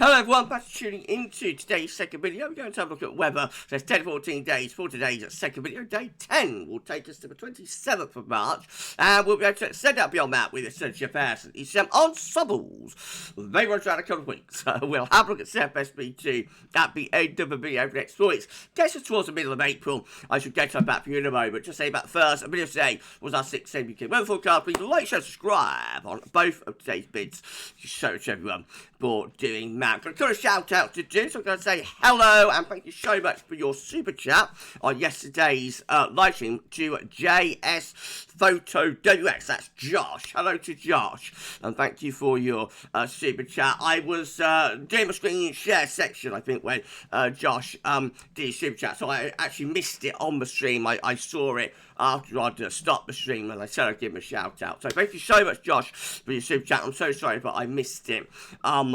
Hello everyone, thanks for tuning into today's second video. We're going to have a look at weather. So it's 10 to 14 days for today's second video. Day 10 will take us to the 27th of March. And we'll be able to extend out beyond that with the GFS and ECM ensembles. They run around a couple of weeks. So we'll have a look at CFS V2 at the end of the video over the next 4 weeks. Gets us towards the middle of April. I should get to back for you in a moment. Just say that first. A video today was our 6th UK weather forecast. Please like, share, subscribe on both of today's bids. So much everyone for doing that. I've got a shout out to do, so I'm going to say hello and thank you so much for your super chat on yesterday's live stream to JS Photo WX. That's Josh. Hello to Josh, and thank you for your super chat. I was doing my screen share section, I think, when Josh did his super chat, so I actually missed it on the stream. I saw it after I'd stopped the stream, and I said I'd give him a shout out. So thank you so much, Josh, for your super chat. I'm so sorry, but I missed it on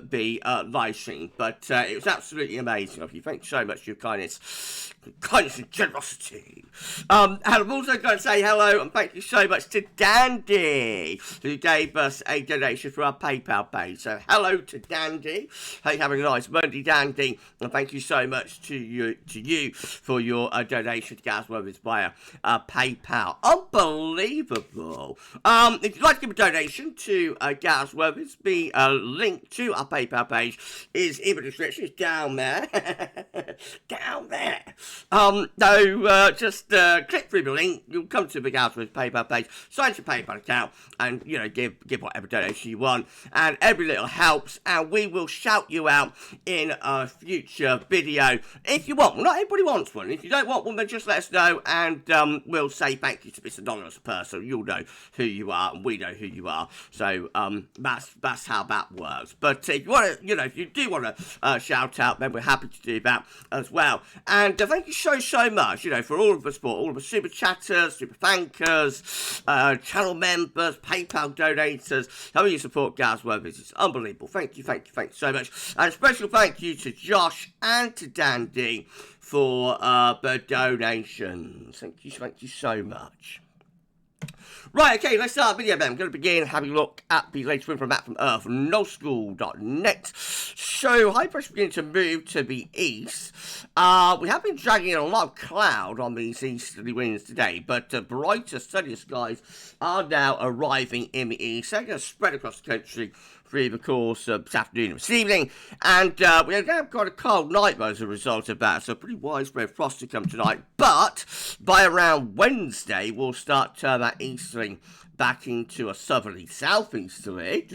the live stream. But it was absolutely amazing of you. Thank you so much for your kindness and generosity. And I'm also going to say hello and thank you so much to Dandy, who gave us a donation for our PayPal page. So hello to Dandy. Hope you're having a nice Monday, Dandy, and thank you so much to you for your donation to GavsWeatherVids via PayPal. Unbelievable. If you'd like to give a donation to GavsWeatherVids, the link to our PayPal page is in the description. It's down there. Down there. Just click through the link. You'll come to the GavsWeatherVids PayPal page, sign your PayPal account, and give whatever donation you want. And every little helps, and we will shout you out in a future video if you want. Well, not everybody wants one. If you don't want one, then just let us know, and we'll say thank you to this anonymous person. You'll know who you are, and we know who you are. So that's how that works. But if you want to, if you do want to shout out, then we're happy to do that as well. And thank you so much, for all of the support, all of the super chatters, super thankers, channel members, PayPal donators, how you support GavsWeatherVids. It's unbelievable. Thank you so much. And a special thank you to Josh and to Dandy for the donations. Thank you so much. Right, okay, let's start the video then. I'm going to begin having a look at the latest wind from map from Earth, nullschool.net. So, high pressure beginning to move to the east. We have been dragging in a lot of cloud on these easterly winds today, but brighter, sunnier skies are now arriving in the east. They're going to spread across the country through the course of this afternoon and this evening, and we have got a cold night as a result of that, so pretty widespread frost to come tonight, but by around Wednesday we'll start to turn that easterly back into a southerly southeasterly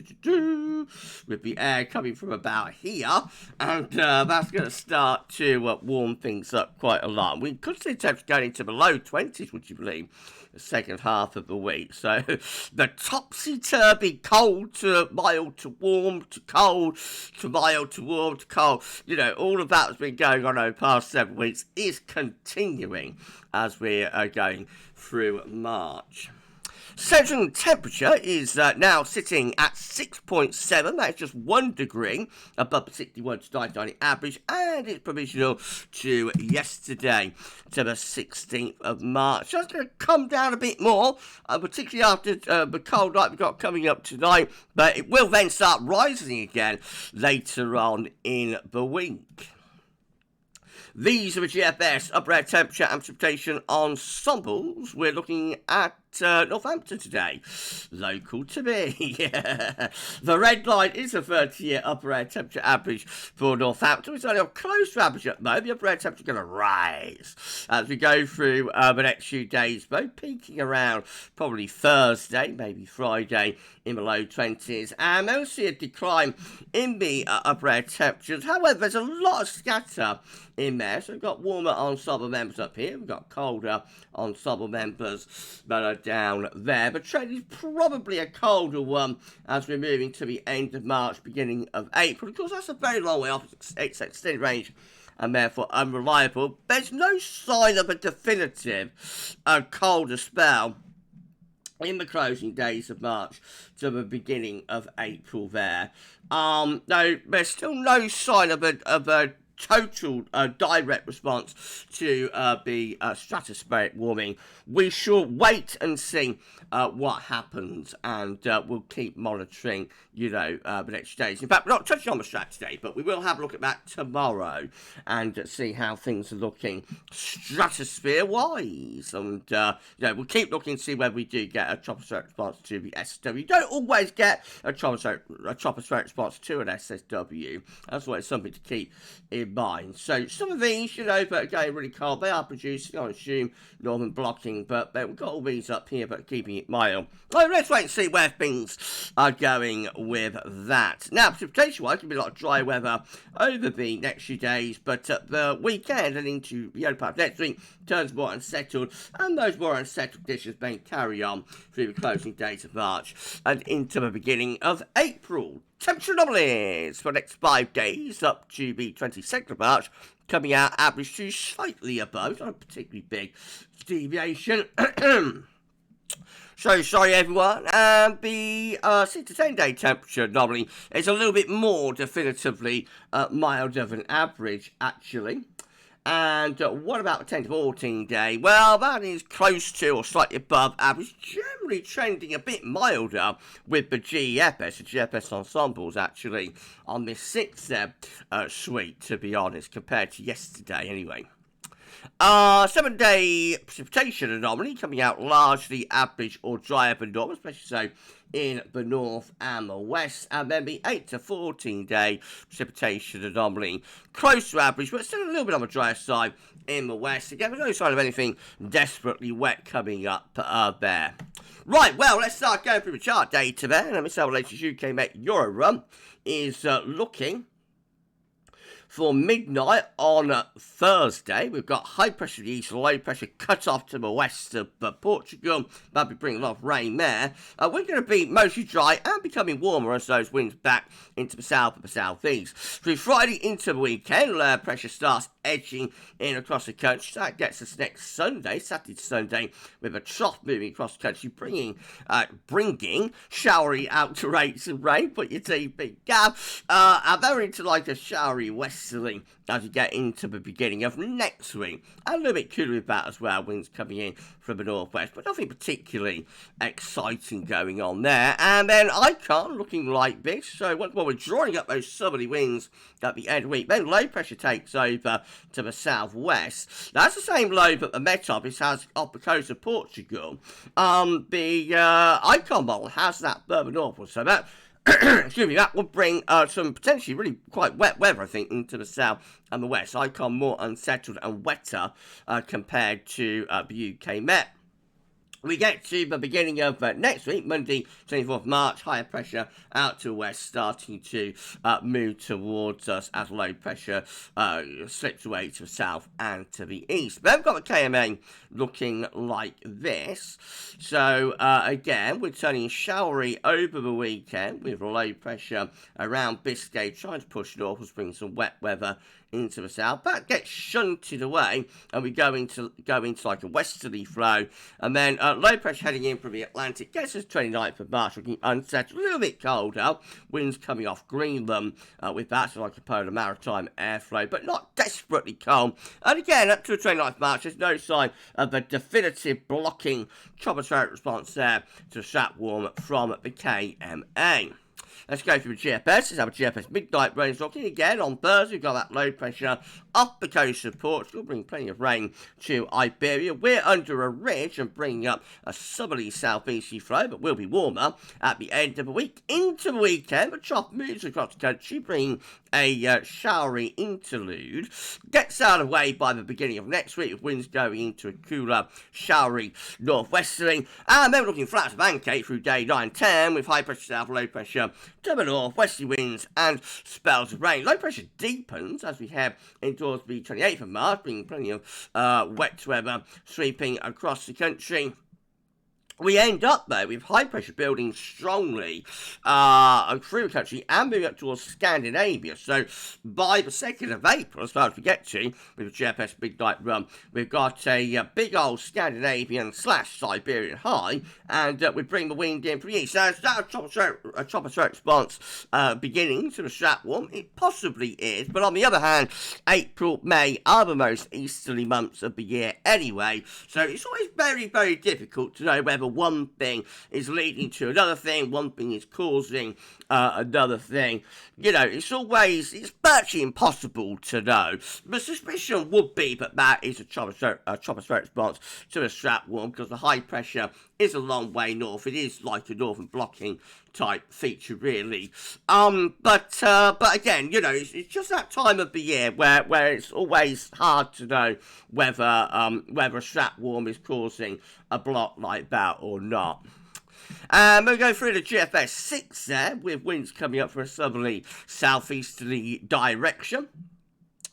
with the air coming from about here, and that's going to start to warm things up quite a lot. We could see temps going into the low 20s, would you believe, the second half of the week. So the topsy-turvy cold to mild to warm to cold to mild to warm to cold, all of that has been going on over the past 7 weeks is continuing as we are going through March. Central temperature is now sitting at 6.7. That's just 1 degree above the 61 to 99 average, and it's provisional to yesterday, to the 16th of March. So it's going to come down a bit more, particularly after the cold night we've got coming up tonight, but it will then start rising again later on in the week. These are the GFS upper air temperature and precipitation ensembles. We're looking at Northampton today, local to me. The red line is a 30-year upper air temperature average for Northampton. It's only on close to average at the moment. The upper air temperature is going to rise as we go through the next few days, both peaking around probably Thursday, maybe Friday, in the low 20s, and then we'll see a decline in the upper air temperatures. However, there's a lot of scatter in there, so we've got warmer ensemble members up here, we've got colder ensemble members that are down there. The trend is probably a colder one as we're moving to the end of March, beginning of April. Of course, that's a very long way off. It's extended range and therefore unreliable. There's no sign of a definitive colder spell in the closing days of March to the beginning of April there. Though there's still no sign of a total direct response to the stratospheric warming. We shall wait and see what happens, and we'll keep monitoring, the next days. In fact, we're not touching on the strat today, but we will have a look at that tomorrow and see how things are looking stratosphere-wise. And, we'll keep looking to see whether we do get a tropospheric response to the SSW. You don't always get a tropospheric response to an SSW. That's why it's something to keep in mind. So some of these, that are going really cold, they are producing, I assume, northern blocking, but we've got all these up here, but keeping it mild. So let's wait and see where things are going with that. Now, precipitation-wise, there'll be a lot of dry weather over the next few days, but the weekend and into the early part of next week turns more unsettled, and those more unsettled conditions may carry on through the closing days of March and into the beginning of April. Temperature anomalies for the next 5 days up to the 22nd of March, coming out average to slightly above, not a particularly big deviation. So sorry everyone, and the 6 to 10 day temperature anomaly is a little bit more definitively milder than average actually. And what about the 10 to 14 day? Well, that is close to or slightly above average, generally trending a bit milder with the GFS, the GFS ensembles actually, on this 6th suite, to be honest, compared to yesterday anyway. 7 day precipitation anomaly coming out largely average or drier than normal, especially so in the north and the west. And then the 8 to 14 day precipitation anomaly close to average, but still a little bit on the drier side in the west. Again, there's no sign of anything desperately wet coming up there. Right, well, let's start going through the chart data there. Let me see how the latest UK Met Euro run is looking. For midnight on Thursday, we've got high pressure to the east, low pressure cut off to the west of Portugal. That'll be bringing a lot of rain there. We're going to be mostly dry and becoming warmer as those winds back into the south and the southeast. Through Friday into the weekend, low pressure starts edging in across the country. So that gets us next Sunday, Saturday to Sunday, with a trough moving across the country, bringing showery out to rates of rain. Put your TP Gav. And then into like a showery westerly as we get into the beginning of next week. And a little bit cooler with that as well, winds coming in from the northwest, but nothing particularly exciting going on there. And then Icon looking like this. So once more, we're drawing up those southerly winds at the end of the week. Then low pressure takes over to the southwest. That's the same low that the Met Office has off the coast of Portugal. The Icon model has that further northward, so that excuse me, that will bring some potentially really quite wet weather, I think, into the south and the west. Icon more unsettled and wetter compared to the UK Met. We get to the beginning of next week, Monday, 24th March, higher pressure out to the west, starting to move towards us as low pressure slips away to the south and to the east. Then we've got the KMA looking like this. So, again, we're turning showery over the weekend with low pressure around Biscay, trying to push northwards, bring some wet weather into the south. That gets shunted away, and we go into like a westerly flow, and then low pressure heading in from the Atlantic gets us 29th of March, looking unsettled, a little bit colder, winds coming off Greenland with that, so like a polar maritime airflow, but not desperately cold. And again, up to the 29th of March, there's no sign of a definitive blocking tropospheric response there to the strat warm from the KMA. Let's go through the GFS. Let's have a GFS midnight rain looking again on Thursday. We've got that low pressure up the coast of Portugal, bringing plenty of rain to Iberia. We're under a ridge and bringing up a southerly southeasterly flow, but will be warmer at the end of the week. Into the weekend, the trough moves across the country, bringing a showery interlude. Gets out of the way by the beginning of next week, with winds going into a cooler, showery northwesterly. And then we're looking flat to Bancate through day 9-10, with high pressure south, low pressure to the north, westerly winds and spells of rain. Low pressure deepens as we head in towards the 28th of March, bringing plenty of wet weather sweeping across the country. we end up, though, with high pressure building strongly through the country and moving up towards Scandinavia. So by the 2nd of April, as far as we get to, with the GFS Midnight Run, we've got a big old Scandinavian/Siberian high, and we bring the wind in from the east. Now, is that a tropospheric response beginning to the strap warm? It possibly is, but on the other hand, April, May are the most easterly months of the year anyway, so it's always very, very difficult to know whether one thing is leading to another thing, one thing is causing another thing. You know, it's virtually impossible to know. The suspicion would be that is a tropospheric response to a strap warm, because the high pressure is a long way north. It is like a northern blocking type feature, really. But again, you know, it's just that time of the year where it's always hard to know whether a strap warm is causing a block like that or not. We'll go through the GFS 6 there, with winds coming up from a southerly southeasterly direction.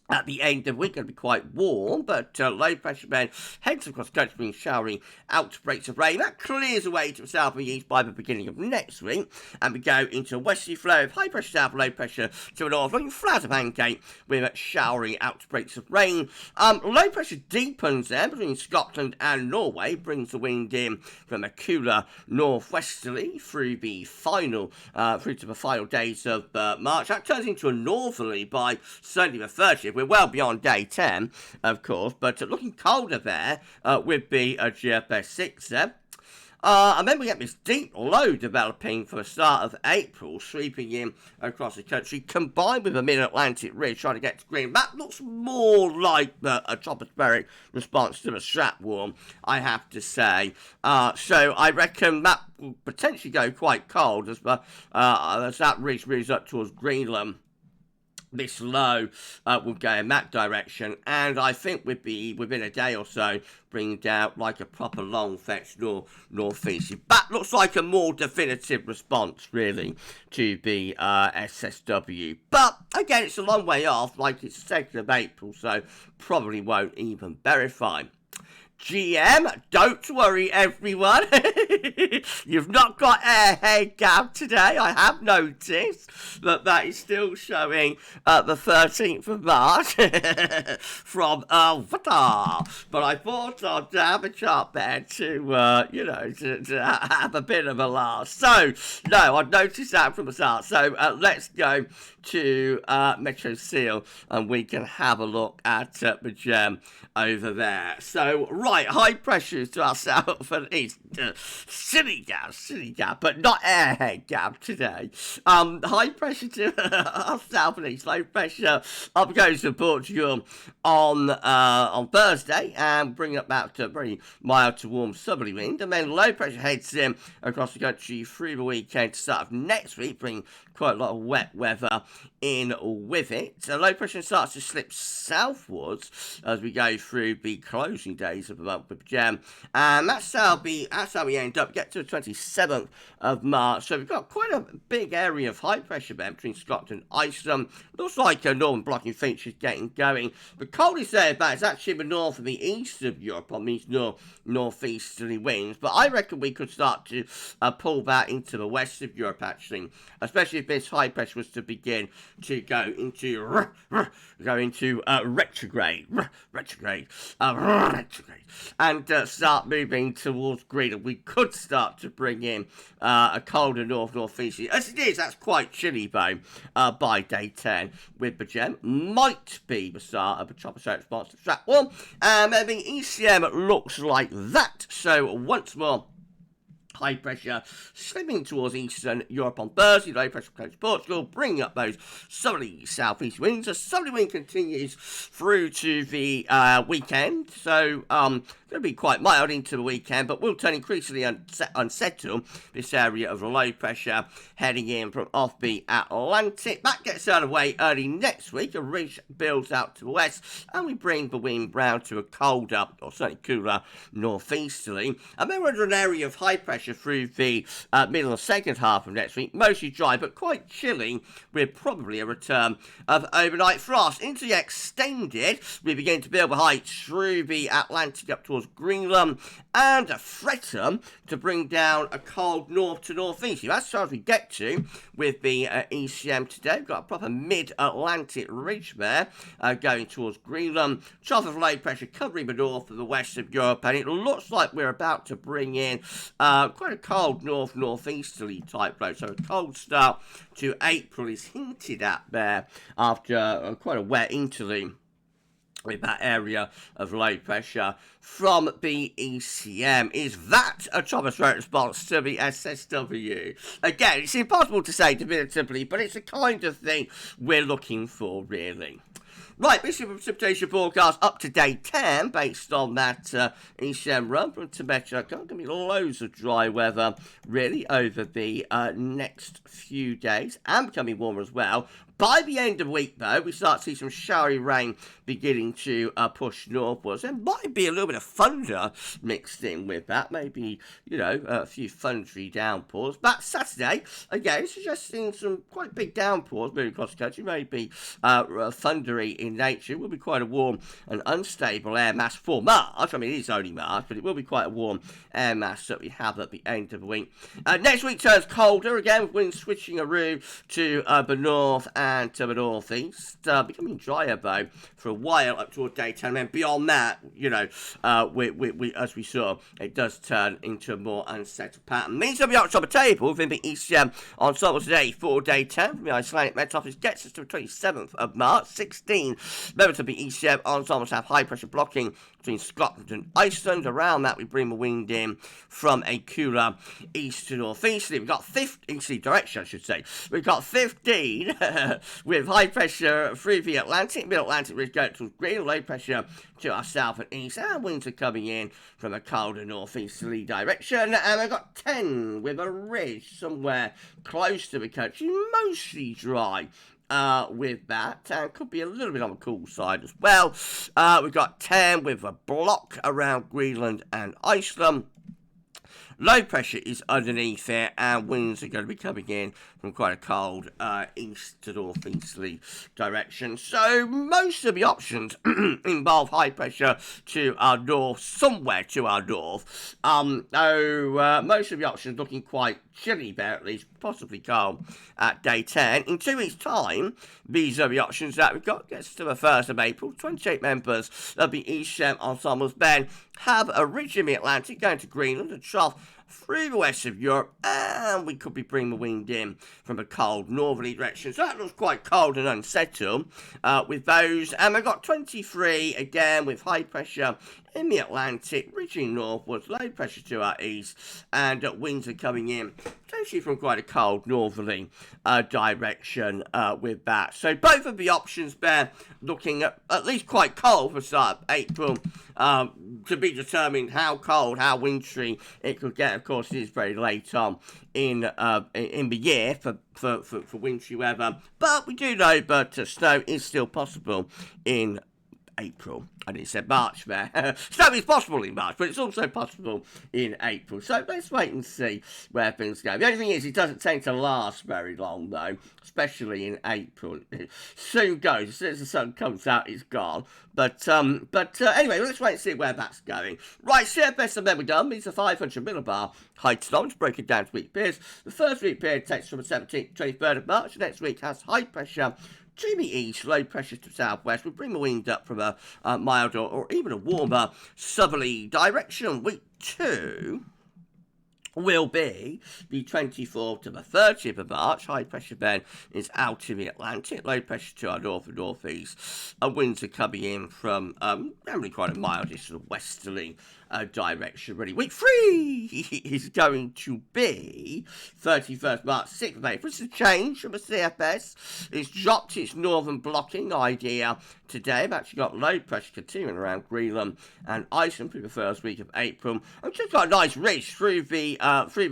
At the end of the week, going to be quite warm, but low pressure band heads across the country, being showering outbreaks of rain. That clears away to the south and east by the beginning of next week, and we go into a westerly flow of high pressure south, low pressure to the north, looking flat of pancake with showering outbreaks of rain. Low pressure deepens there between Scotland and Norway, brings the wind in from a cooler northwesterly through to the final days of March. That turns into a northerly by Sunday the 30th. We're well beyond day 10, of course, but looking colder there with the GFS 6 there. And then we get this deep low developing for the start of April, sweeping in across the country, combined with a mid-Atlantic ridge trying to get to Greenland. That looks more like a tropospheric response to the strap warm, I have to say. So I reckon that will potentially go quite cold as that ridge moves up towards Greenland. This low will go in that direction, and I think we'd be within a day or so bringing down like a proper long fetch northeast. That looks like a more definitive response, really, to the SSW. But again, it's a long way off, like it's the 2nd of April, so probably won't even verify. GM, don't worry everyone, you've not got airhead Gav today. I have noticed that is still showing the 13th of March from Avatar, but I thought I'd have a chart there to have a bit of a laugh. So, no, I've noticed that from the start, so let's go to Metro Seal and we can have a look at the gem over there. So, right, high pressures to our south and east. Silly Gav, but not airhead Gav today. High pressure to our south and east, low pressure up goes to Portugal on Thursday and bring up that very mild to warm southerly wind, and then low pressure heads in across the country through the weekend to start of next week, bring quite a lot of wet weather in with it. So low pressure starts to slip southwards as we go through the closing days of the month with Gem, and that's how we end up, get to the 27th of March. So we've got quite a big area of high pressure there between Scotland and Iceland. Looks like a northern blocking feature is getting going. The coldest area back is actually the north and the east of Europe on these northeasterly winds, but I reckon we could start to pull that into the west of Europe, actually, especially if this high pressure was to begin to go into retrograde, and start moving towards Greenland. We could start to bring in a colder northeast. As it is, that's quite chilly though by day 10 with the Gem. Might be the start of a tropospheric response to strap warm, and the ECM looks like that. So once more, high pressure slipping towards eastern Europe on Thursday, low pressure coast Portugal, bringing up those southerly southeast winds. The southerly wind continues through to the weekend, so going to be quite mild into the weekend, but will turn increasingly unsettled. This area of low pressure heading in from off the Atlantic. That gets out of the way early next week. A ridge builds out to the west, and we bring the wind round to a colder, or certainly cooler, northeasterly. And then we're under an area of high pressure through the middle of the second half of next week. Mostly dry, but quite chilly, with probably a return of overnight frost. Into the extended, we begin to build the heights through the Atlantic up towards towards Greenland, and a threaten to bring down a cold north to northeast. That's as far as we get to with the ECM today. We've got a proper mid-Atlantic ridge there going towards Greenland. Trough of low pressure covering the north of the west of Europe, and it looks like we're about to bring in quite a cold northeasterly type flow. So a cold start to April is hinted at there after quite a wet interlude with that area of low pressure from the ECM. Is that a tropospheric response to the SSW? Again, it's impossible to say definitively, but it's the kind of thing we're looking for, really. Right, this is a precipitation forecast up to day 10 based on that ECM run from Tibet. Going to be loads of dry weather really over the next few days and becoming warmer as well. By the end of the week, though, we start to see some showery rain beginning to push northwards. There might be a little bit of thunder mixed in with that. Maybe, you know, a few thundery downpours. But Saturday, again, suggesting some quite big downpours moving across the country. Maybe thundery in nature. It will be quite a warm and unstable air mass for March. I mean, it is only March, but it will be quite a warm air mass that we have at the end of the week. Next week turns colder again, with winds switching around to the north and to the northeast, becoming drier though for a while up toward day 10. And then beyond that, you know, we as we saw, it does turn into a more unsettled pattern. Means that we are at the top of the table within the ECM ensemble today for day 10 from the Icelandic Met Office gets us to the 27th of March. 16 members of the ECM ensembles have high pressure blocking between Scotland and Iceland. Around that, we bring the wind in from a cooler east to northeasterly. We've got 15 easterly direction, I should say. We've got 15 with high pressure through the Atlantic, mid-Atlantic ridge going towards Greenland, low pressure to our south and east, and winds are coming in from a colder northeasterly direction. And we've got 10 with a ridge somewhere close to the country, mostly dry. With that, and could be a little bit on the cool side as well. We've got 10 with a block around Greenland and Iceland. Low pressure is underneath there, and winds are going to be coming in from quite a cold east to northeasterly direction. So most of the options involve high pressure to our north, somewhere to our north. Most of the options looking quite chilly there, at least possibly cold at day 10. In 2 weeks' time, these are the options that we've got. Gets to the 1st of April. 28 members of the ECM ensembles then have a ridge in the Atlantic going to Greenland, a trough through the west of Europe, and we could be bringing the wind in from a cold northerly direction. So that looks quite cold and unsettled with those. And we've got 23 again with high pressure in the Atlantic, ridging northwards, low pressure to our east, and winds are coming in potentially from quite a cold northerly direction with that. So both of the options there looking at least quite cold for the start of April. To be determined how cold, how wintry it could get. Of course, it is very late on in the year for wintry weather, but we do know that snow is still possible in April. I didn't say March there. Snow is possible in March, but it's also possible in April. So let's wait and see where things go. The only thing is, it doesn't tend to last very long, though, especially in April. It soon goes. As soon as the sun comes out, it's gone. But anyway, let's wait and see where that's going. Right, CFS and then we're done. These are 500 millibar height storms, broken down to week periods. The first week period takes from the 17th to 23rd of March. The next week has high pressure to the east, low pressure to southwest. We'll bring the wind up from a milder or even a warmer southerly direction. Week 2 will be the 24th to the 30th of March. High pressure then is out in the Atlantic, low pressure to our north and northeast. Winds are coming in from generally quite a mildish sort of westerly direction, really. Week 3 is going to be 31st March, 6th of April. This is a change from the CFS. It's dropped its northern blocking idea today. We've actually got low pressure continuing around Greenland and Iceland through the first week of April. We've just got a nice ridge through the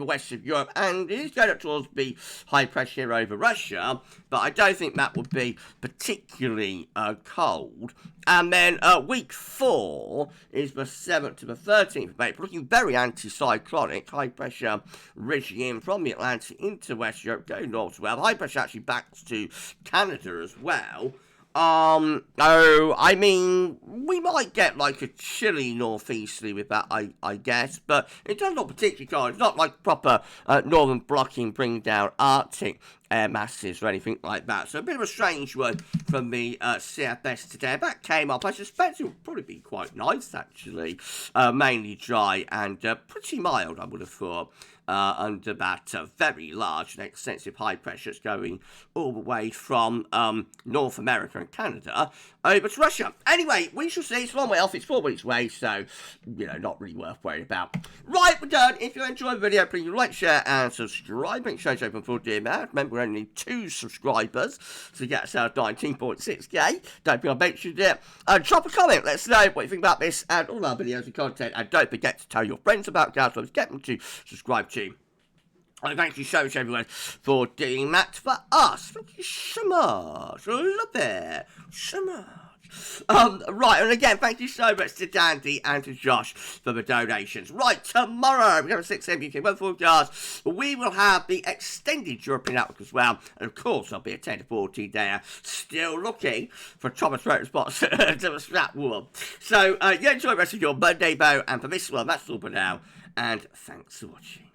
west of Europe, and it is going up towards the high pressure here over Russia, but I don't think that would be particularly cold. And then week 4 is the 7th to the 13th of April, looking very anticyclonic. High pressure ridging in from the Atlantic into West Europe, going north as well. High pressure actually backs to Canada as well. Oh, I mean, we might get like a chilly northeasterly with that, I guess, but it does not particularly cold. It's not like proper northern blocking bring down Arctic air masses or anything like that. So a bit of a strange one from the CFS today. That came up. I suspect it would probably be quite nice, actually. Mainly dry and pretty mild, I would have thought. Under that very large and extensive high pressure that's going all the way from North America and Canada over to Russia. Anyway, we shall see. It's a long way off. It's 4 weeks away, so, you know, not really worth worrying about. Right, we're done. If you enjoyed the video, please like, share, and subscribe. Make sure it's open for dear man. Remember, we only need 2 subscribers to get us out 19.6k. Don't think I mentioned it. Drop a comment. Let us know what you think about this and all our videos and content. And don't forget to tell your friends about GavsWeatherVids. Get them to subscribe to. And thank you so much, everyone, for doing that for us. Thank you so much. I love it. So much. Right, and again, thank you so much to Dandy and to Josh for the donations. Right, tomorrow, we have a 6 AM UK weather forecast. We will have the extended European outlook as well. And of course, there'll be a 10 to 14 day. Still looking for tropospheric spots to the snap warm. So, yeah, enjoy the rest of your Monday, Bo. And for this one, that's all for now. And thanks for watching.